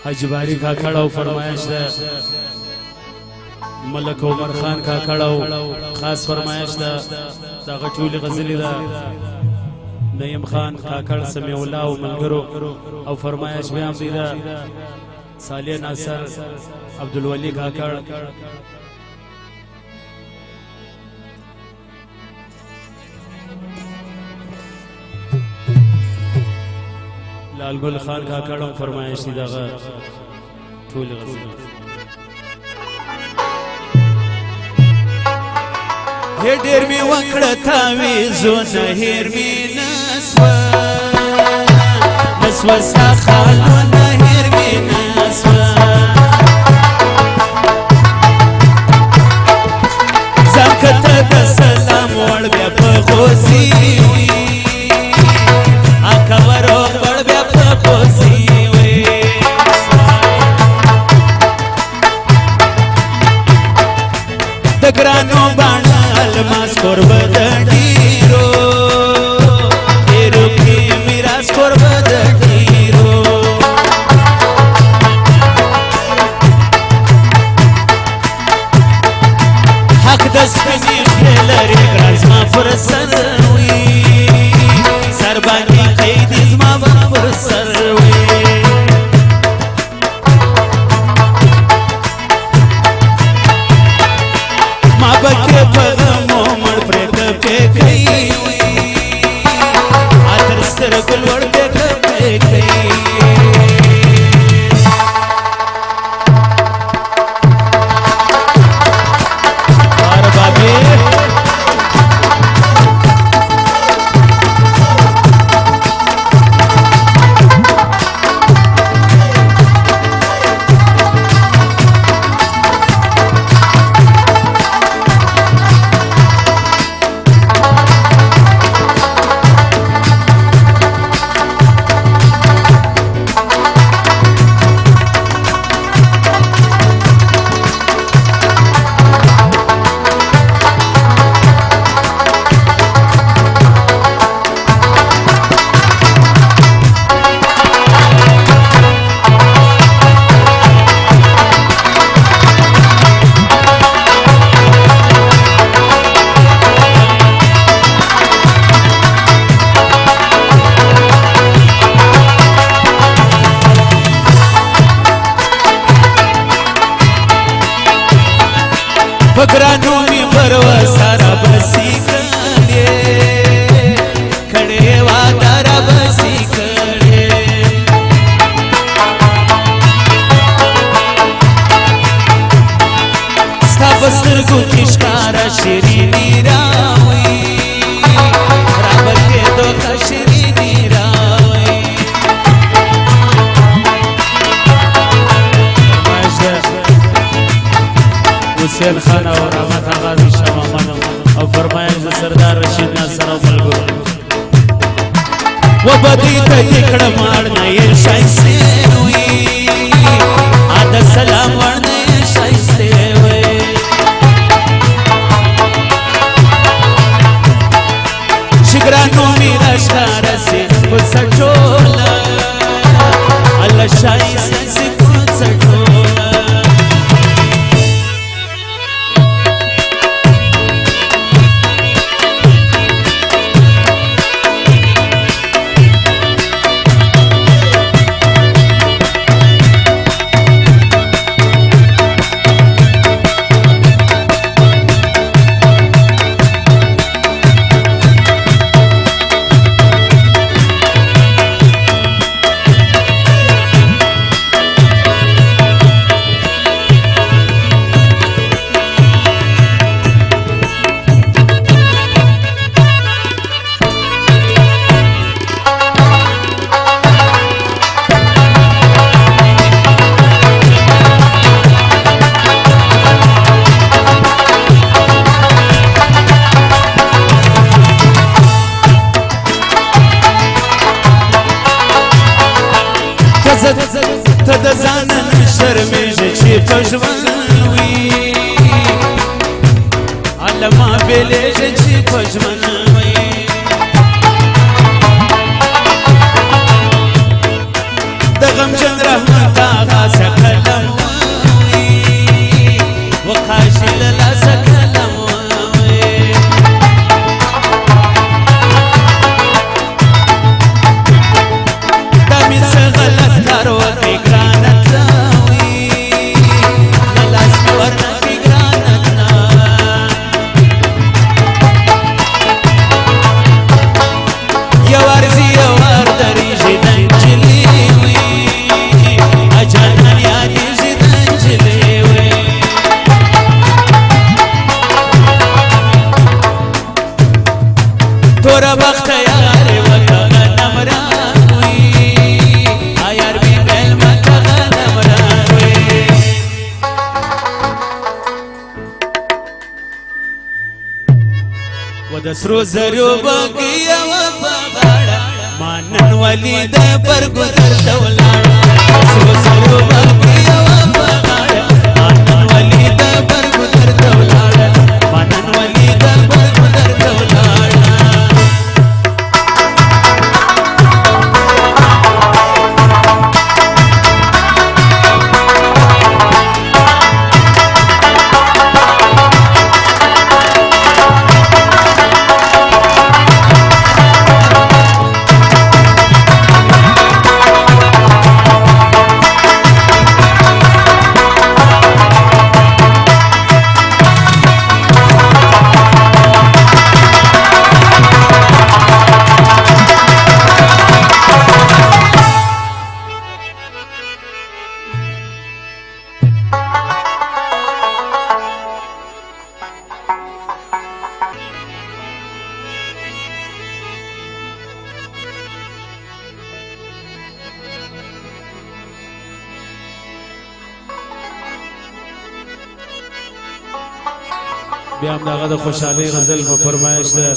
حاجی باری کاکړ او فرمایش ده ملک عمر خان کاکړ او خاص فرمایش ده دغه ټولې غزلې ده نعیم خان کاکړ سمیع الله او ملګرو او فرمایش بیا هم دی ده صالح ناصر عبدالولی کاکړ لال گل خان کاکړ هم فرمایش دی دغه ټولې غزلې ډېر مې وکړه تاویزونه هېر مې نسوه ستا خالونه هېر مې نسوه ځان که ته د سلام وړ بیا په غوزي اکبر وړ بیا په غوزي د ګرانو باڼه الماس کوربه د ډیرو ډیرو کې میراث کوربه د ډیرو حق د سپینې خولې لري ګران زما پر سر وي سر باندې قید زما به پر سر وي ما بکې په غمو مړ پرېږده پېکۍ اتر سترګو لوړ پېږده پېکۍ واره بابې پګرانو می پروا سارا بسی کړي کړي وادار بسی کړي ستا بسترګو کې ښکارا شیرینی راوي رابطې دوه شیرینی راوي حسین خان او رحمت آغا دی شاه محمد او فرمایش د سردار رشید ناصر او ملګرو و بدی ته یې کړه ماړ نه یې ښایستې وي د سلام وړ نه یې ښایستې وي چې ګرانو مې راښکاره سي کوڅه ټوله الله ښایسته سي کوڅه ټوله ته د ځان نه شرمېږې چې په ژوند وي الله ما بېلېږې چې په ژوند وي د غمجن رحمت آغا سکلم وخاشل لا سکلم دمی سے غلط کارو کی گرانت لاوی نلاس ورنہ کی گرانت نا یوارزی یوار دری جدن جلیوی اجانن یاری جدن جلیوی تورا بخت یاری وکا غنم راوی آیار بی بیل مکا غنم راوی ودسرو زرو بگیا وفاقاڑا مانن ولی دا برگو در دولاڑا دسرو زرو بگیا وفاقاڑا مانن ولی دا برگو در دولاڑا مانن ولی دا برگو در دولاڑا بیا هم داغه د خوشحالۍ غزل په فرمایش ده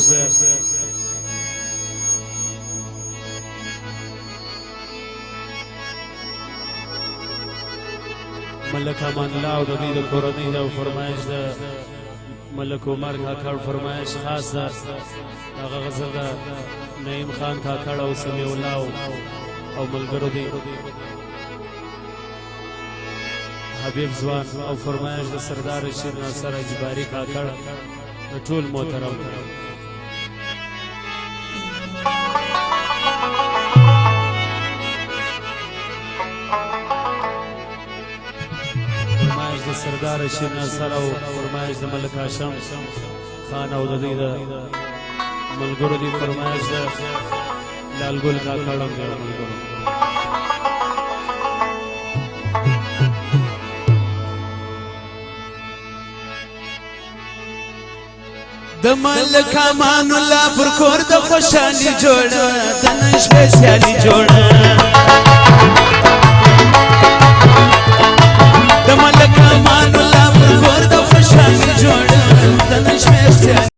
ملک امان الله او د دې د کورنۍ د فرمایش ده ملک عمر کاکړ فرمایش خاص ده هغه غزل ده نعیم خان کاکړ او سمیع الله او ملګرو دي حبیب ځوان او فرمایش د سردار رشید ناصر اجباری کاکړ د ټول محترم فرمایش د سردار رشید ناصر او فرمایش د ملک هاشم خان او د دې د ملګرو دي فرمایش د لالګل کاکړ او ملګرو د ملک امان الله پر کور د خوشحالي جوړه د نن شپه سیالي جوړه